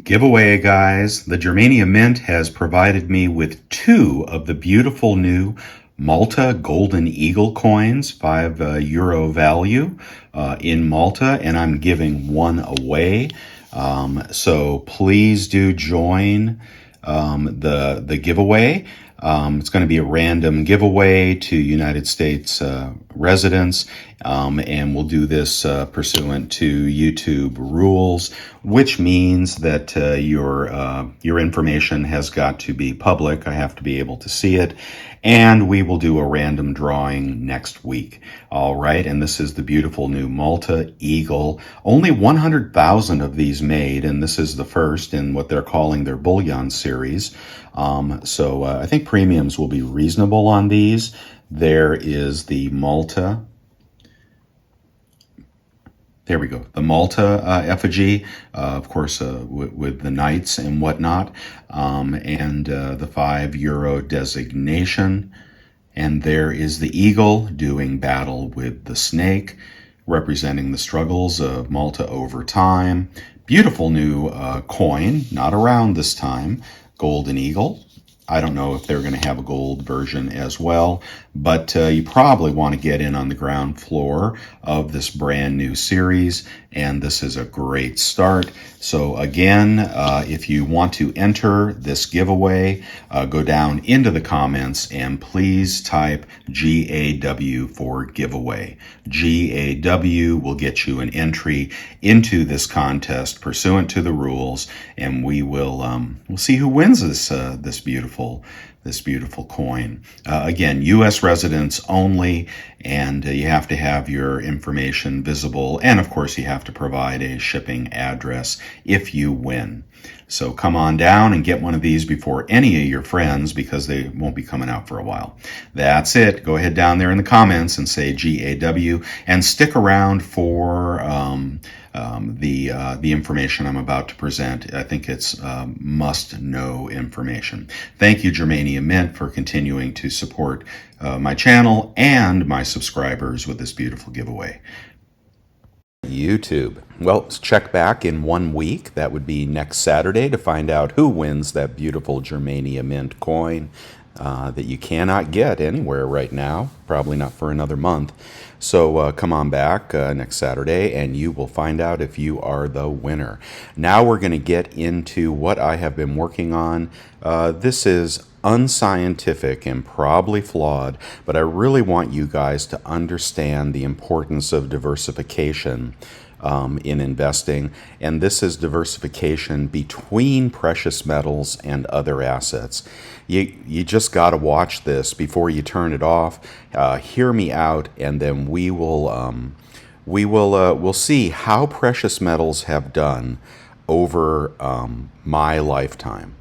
Giveaway, guys. The Germania Mint has provided me with two of the beautiful new Malta Golden Eagle coins, €5 value in Malta, and I'm giving one away. So please do join the giveaway. It's going to be a random giveaway to United States residents, and we'll do this pursuant to YouTube rules, which means that your information has got to be public. I have to be able to see it, and we will do a random drawing next week. All right, and this is the beautiful new Malta Eagle. Only 100,000 of these made, and this is the first in what they're calling their Bullion series. So I think premiums will be reasonable on these. There is the Malta. There we go. The Malta effigy, of course, with the knights and whatnot, and the €5 designation. And there is the eagle doing battle with the snake, representing the struggles of Malta over time. Beautiful new coin, not around this time. Golden Eagle. I don't know if they're going to have a gold version as well, but you probably want to get in on the ground floor of this brand new series, and this is a great start. So again, if you want to enter this giveaway, go down into the comments and please type GAW for giveaway. GAW will get you an entry into this contest pursuant to the rules, and we'll see who wins this beautiful coin. Again, U.S. residents only, and you have to have your information visible, and of course you have to provide a shipping address if you win. So come on down and get one of these before any of your friends, because they won't be coming out for a while. That's it. Go ahead down there in the comments and say GAW, and stick around for the information I'm about to present. I think it's must-know information. Thank you, Germania Mint, for continuing to support my channel and my subscribers with this beautiful giveaway. YouTube. Well, let's check back in 1 week. That would be next Saturday, to find out who wins that beautiful Germania Mint coin that you cannot get anywhere right now, probably not for another month. So come on back next Saturday and you will find out if you are the winner. Now we're going to get into what I have been working on. This is unscientific and probably flawed, but I really want you guys to understand the importance of diversification in investing, and this is diversification between precious metals and other assets. You just got to watch this before you turn it off. Hear me out, and then we'll see how precious metals have done over my lifetime.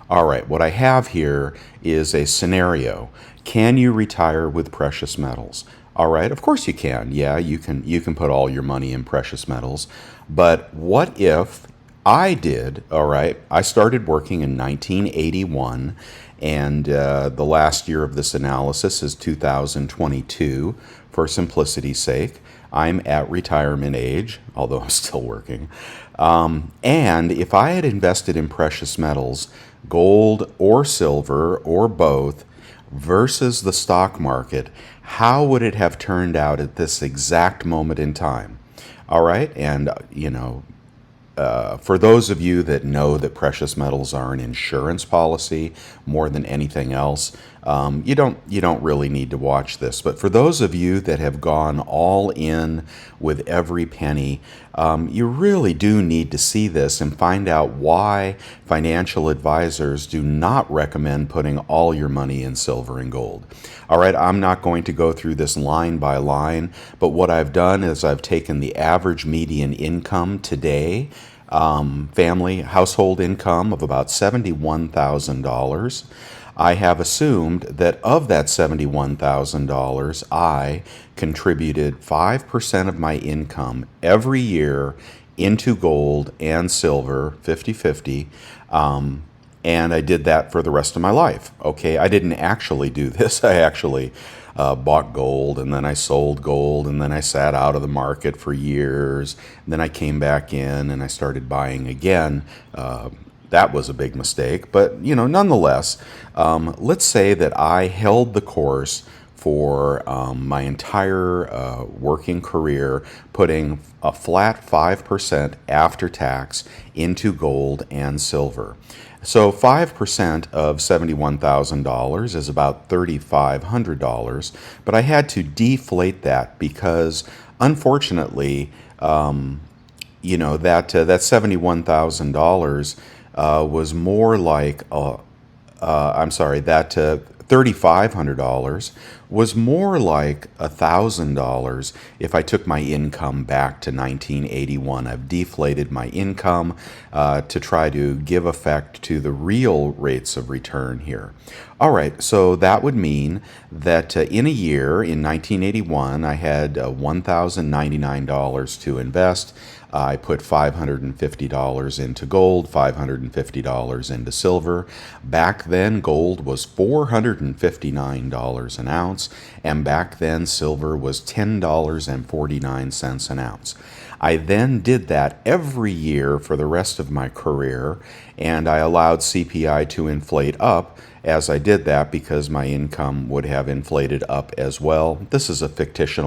All right, what I have here is a scenario. Can you retire with precious metals? All right, of course you can. Yeah, you can put all your money in precious metals. But what if I did? All right, I started working in 1981, and the last year of this analysis is 2022, for simplicity's sake. I'm at retirement age, although I'm still working. And if I had invested in precious metals, gold or silver or both, versus the stock market, how would it have turned out at this exact moment in time? All right, and for those of you that know that precious metals are an insurance policy more than anything else, you don't really need to watch this. But for those of you that have gone all in with every penny, you really do need to see this and find out why financial advisors do not recommend putting all your money in silver and gold. All right, I'm not going to go through this line by line, but what I've done is I've taken the average median income today, family household income of about $71,000. I have assumed that of that $71,000, I contributed 5% of my income every year into gold and silver, 50-50, and I did that for the rest of my life. Okay, I didn't actually do this. I actually bought gold, and then I sold gold, and then I sat out of the market for years. And then I came back in and I started buying again. That was a big mistake, but nonetheless, let's say that I held the course for my entire working career, putting a flat 5% after tax into gold and silver. So 5% of $71,000 is about $3,500, but I had to deflate that because, unfortunately, that $71,000 was more like I'm sorry, that $3,500 was more like $1,000 if I took my income back to 1981. I've deflated my income to try to give effect to the real rates of return here. All right, so that would mean that in a year, in 1981, I had $1,099 to invest. I put $550 into gold, $550 into silver. Back then, gold was $459 an ounce, and back then, silver was $10.49 an ounce. I then did that every year for the rest of my career, and I allowed CPI to inflate up as I did that because my income would have inflated up as well. This is a fictitious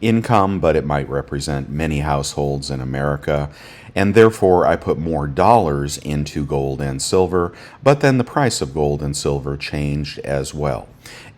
income, but it might represent many households in America. And therefore, I put more dollars into gold and silver, but then the price of gold and silver changed as well.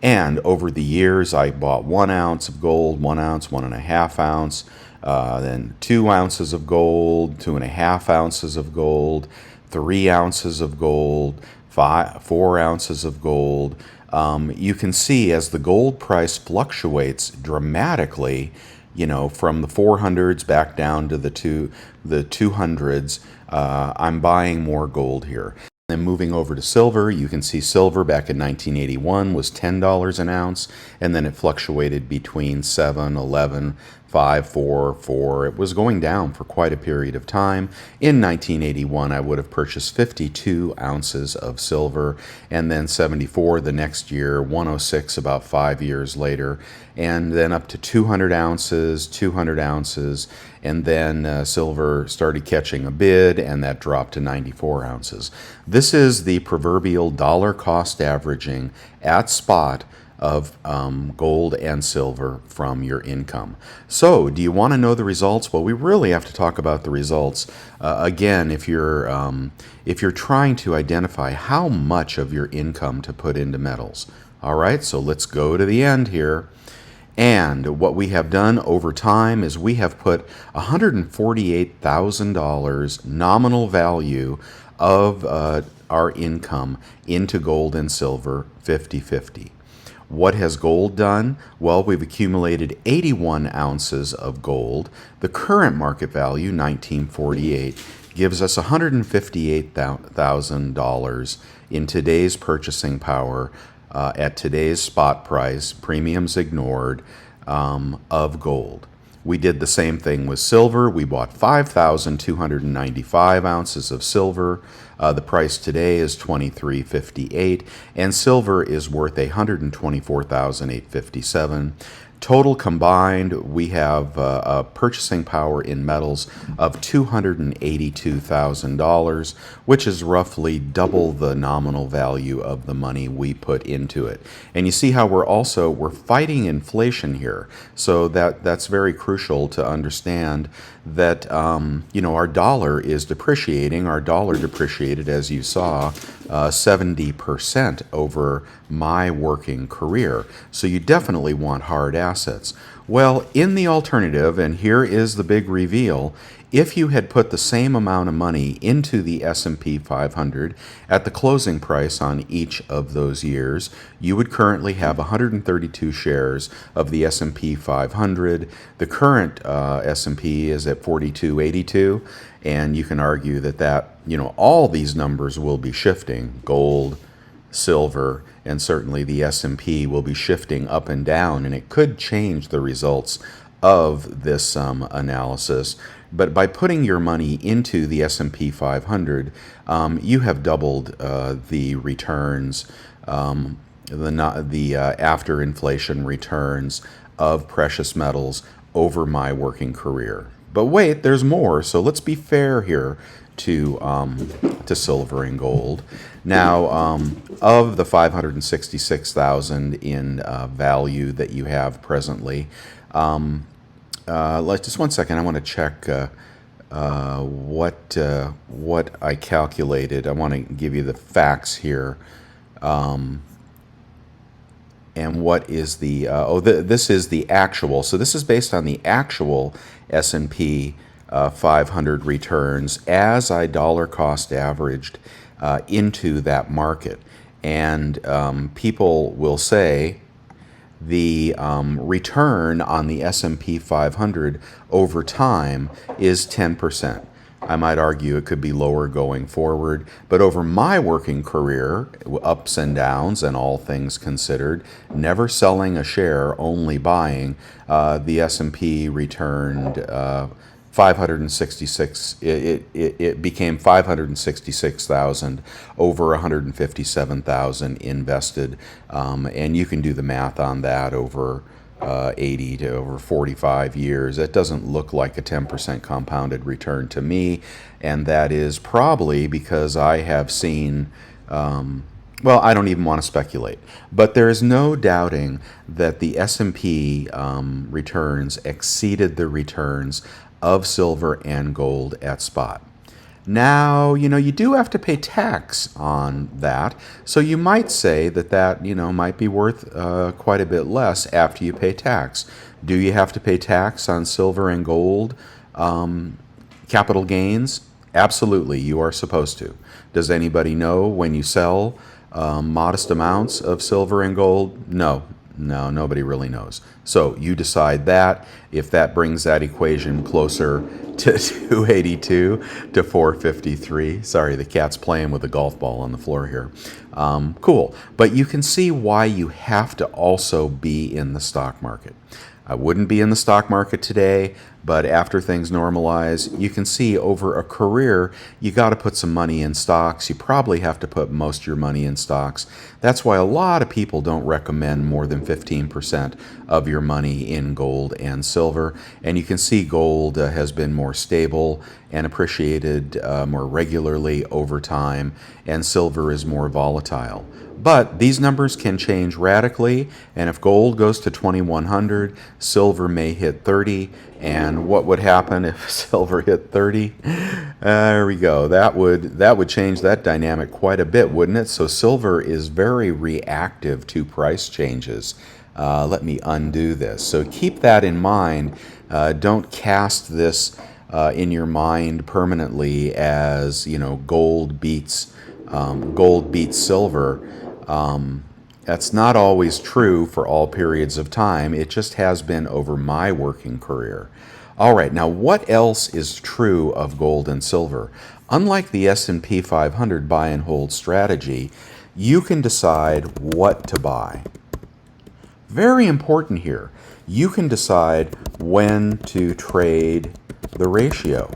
And over the years, I bought 1 ounce of gold, 1 ounce, 1.5 ounce, then 2 ounces of gold, 2.5 ounces of gold, 3 ounces of gold, 4 ounces of gold. You can see as the gold price fluctuates dramatically, from the 400s back down to the 200s, I'm buying more gold here. Then moving over to silver, you can see silver back in 1981 was $10 an ounce, and then it fluctuated between 7, 11, 5, 4, 4. It was going down for quite a period of time. In 1981, I would have purchased 52 ounces of silver, and then 74 the next year, 106 about 5 years later, and then up to 200 ounces, and then silver started catching a bid, and that dropped to 94 ounces. This is the proverbial dollar cost averaging at spot of gold and silver from your income. So, do you want to know the results? Well, we really have to talk about the results. Again, if you're trying to identify how much of your income to put into metals. All right, so let's go to the end here. And what we have done over time is we have put $148,000 nominal value of our income into gold and silver 50-50. What has gold done? Well, we've accumulated 81 ounces of gold. The current market value, 1948, gives us $158,000 in today's purchasing power at today's spot price, premiums ignored, of gold. We did the same thing with silver. We bought 5,295 ounces of silver. The price today is $23.58, and silver is worth $124,857. Total combined, we have a purchasing power in metals of $282,000, which is roughly double the nominal value of the money we put into it. And you see how we're fighting inflation here. So that's very crucial to understand that our dollar is depreciating. Our dollar depreciated, as you saw, 70% over my working career. So you definitely want hard assets. Well, in the alternative, and here is the big reveal, if you had put the same amount of money into the S&P 500 at the closing price on each of those years, you would currently have 132 shares of the S&P 500. The current S&P is at 4282, and you can argue that all these numbers will be shifting. Gold, silver, and certainly the S&P will be shifting up and down, and it could change the results of this analysis. But by putting your money into the S&P 500, you have doubled the returns the after inflation returns of precious metals over my working career. But wait, there's more. So let's be fair here to silver and gold. Now, of the 566,000 in value that you have presently, just one second. I want to check what I calculated. I want to give you the facts here. And what is the this is the actual. So this is based on the actual S&P 500 returns as I dollar cost averaged into that market. And people will say the return on the S&P 500 over time is 10%. I might argue it could be lower going forward, but over my working career, ups and downs and all things considered, never selling a share, only buying, the S&P returned 566. It became 566,000 over 157,000 invested, and you can do the math on that over 80 to over 45 years. It doesn't look like a 10% compounded return to me, and that is probably because I have seen, well, I don't even want to speculate, but there is no doubting that the S&P returns exceeded the returns of silver and gold at spot. Now, you do have to pay tax on that, so you might say that might be worth quite a bit less after you pay tax. Do you have to pay tax on silver and gold capital gains? Absolutely, you are supposed to. Does anybody know when you sell modest amounts of silver and gold? No, nobody really knows. So you decide that. If that brings that equation closer to 282 to 453. Sorry, the cat's playing with a golf ball on the floor here. Cool. But you can see why you have to also be in the stock market. I wouldn't be in the stock market today, but after things normalize, you can see over a career, you got to put some money in stocks. You probably have to put most of your money in stocks. That's why a lot of people don't recommend more than 15% of your money in gold and silver. And you can see gold has been more stable and appreciated more regularly over time, and silver is more volatile. But these numbers can change radically, and if gold goes to 2100, silver may hit 30. And what would happen if silver hit 30? There we go. That would change that dynamic quite a bit, wouldn't it? So silver is very reactive to price changes. Let me undo this. So keep that in mind. Don't cast this in your mind permanently as gold beats silver. That's not always true for all periods of time. It just has been over my working career. All right, now what else is true of gold and silver? Unlike the S&P 500 buy and hold strategy, you can decide what to buy. Very important here. You can decide when to trade the ratio.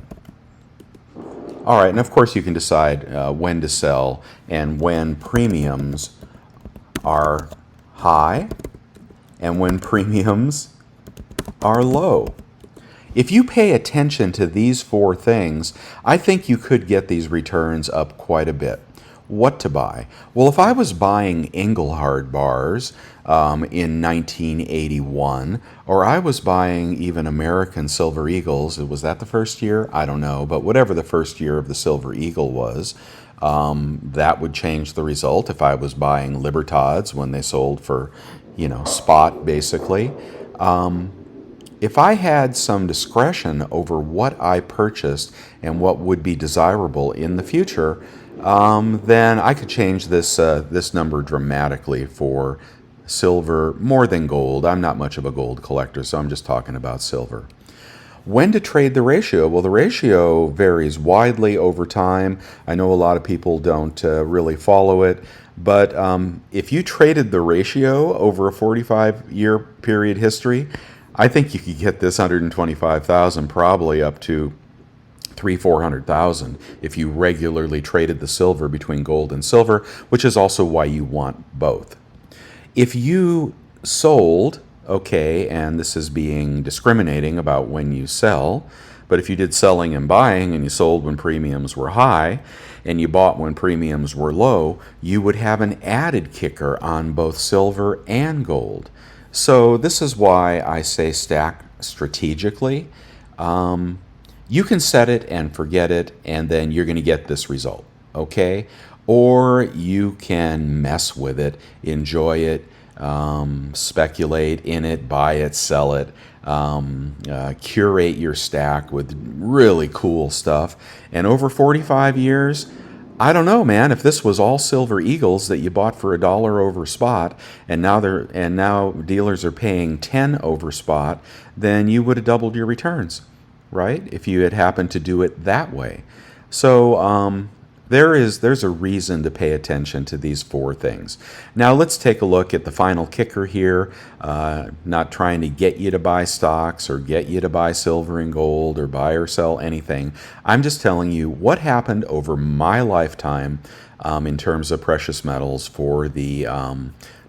All right, and of course you can decide when to sell and when premiums are high and when premiums are low. If you pay attention to these four things, I think you could get these returns up quite a bit. What to buy? Well, if I was buying Engelhard bars in 1981, or I was buying even American Silver Eagles, was that the first year? I don't know, but whatever the first year of the Silver Eagle was, that would change the result. If I was buying Libertads when they sold for, spot basically. If I had some discretion over what I purchased and what would be desirable in the future, then I could change this number dramatically for silver more than gold. I'm not much of a gold collector, so I'm just talking about silver. When to trade the ratio? Well, the ratio varies widely over time. I know a lot of people don't really follow it, but if you traded the ratio over a 45-year period history, I think you could get this 125,000 probably up to 300,000-400,000 if you regularly traded the silver between gold and silver, which is also why you want both. If you sold, okay, and this is being discriminating about when you sell, but if you did selling and buying and you sold when premiums were high and you bought when premiums were low, you would have an added kicker on both silver and gold. So this is why I say stack strategically. You can set it and forget it, and then you're going to get this result, okay? Or you can mess with it, enjoy it, speculate in it, buy it, sell it, curate your stack with really cool stuff. And over 45 years, I don't know, man. If this was all Silver Eagles that you bought for $1 over spot, and now dealers are paying 10 over spot, then you would have doubled your returns, right? If you had happened to do it that way. So there's a reason to pay attention to these four things. Now let's take a look at the final kicker here. Not trying to get you to buy stocks or get you to buy silver and gold or buy or sell anything. I'm just telling you what happened over my lifetime in terms of precious metals for the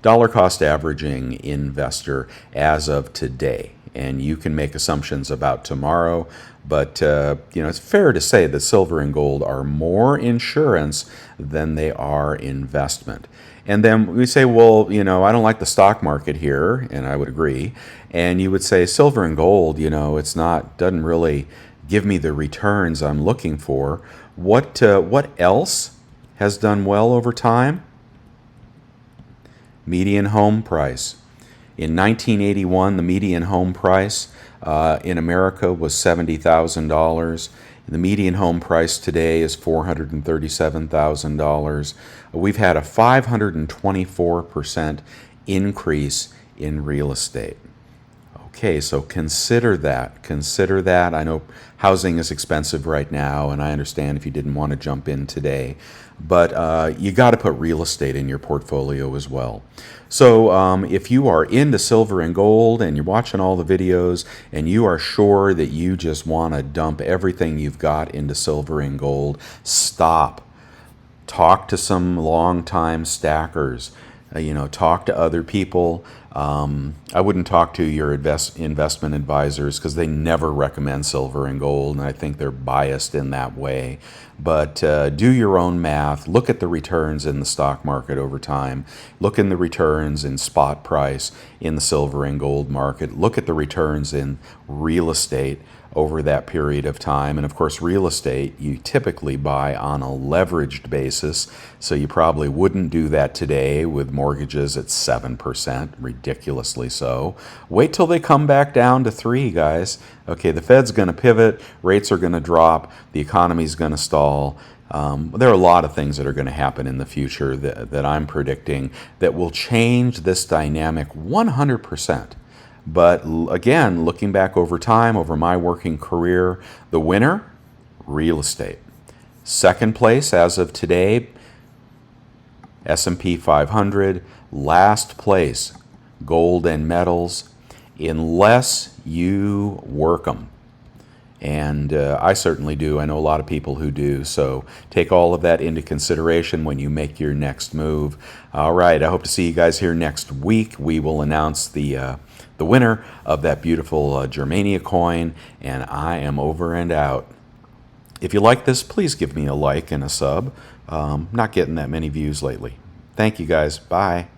dollar cost averaging investor as of today. And you can make assumptions about tomorrow, but it's fair to say that silver and gold are more insurance than they are investment. And then we say, well, I don't like the stock market here, and I would agree. And you would say silver and gold, doesn't really give me the returns I'm looking for. What else has done well over time? Median home price. In 1981, the median home price in America was $70,000. The median home price today is $437,000. We've had a 524% increase in real estate. Okay, so consider that. Consider that. I know housing is expensive right now, and I understand if you didn't want to jump in today, but you got to put real estate in your portfolio as well. So if you are into silver and gold and you're watching all the videos and you are sure that you just want to dump everything you've got into silver and gold, stop. Talk to some long-time stackers. Talk to other people. I wouldn't talk to your investment advisors because they never recommend silver and gold, and I think they're biased in that way. But do your own math. Look at the returns in the stock market over time. Look in the returns in spot price in the silver and gold market. Look at the returns in real estate over that period of time. And of course, real estate you typically buy on a leveraged basis, so you probably wouldn't do that today with mortgages at 7%, ridiculously so. Wait till they come back down to 3, guys. Okay, the Fed's going to pivot, rates are going to drop, the economy's going to stall. There are a lot of things that are going to happen in the future that I'm predicting that will change this dynamic 100%. But again, looking back over time, over my working career, the winner, real estate. Second place as of today, S&P 500. Last place, gold and metals, unless you work them. And I certainly do. I know a lot of people who do. So take all of that into consideration when you make your next move. All right. I hope to see you guys here next week. We will announce the winner of that beautiful Germania coin. And I am over and out. If you like this, please give me a like and a sub. Not getting that many views lately. Thank you, guys. Bye.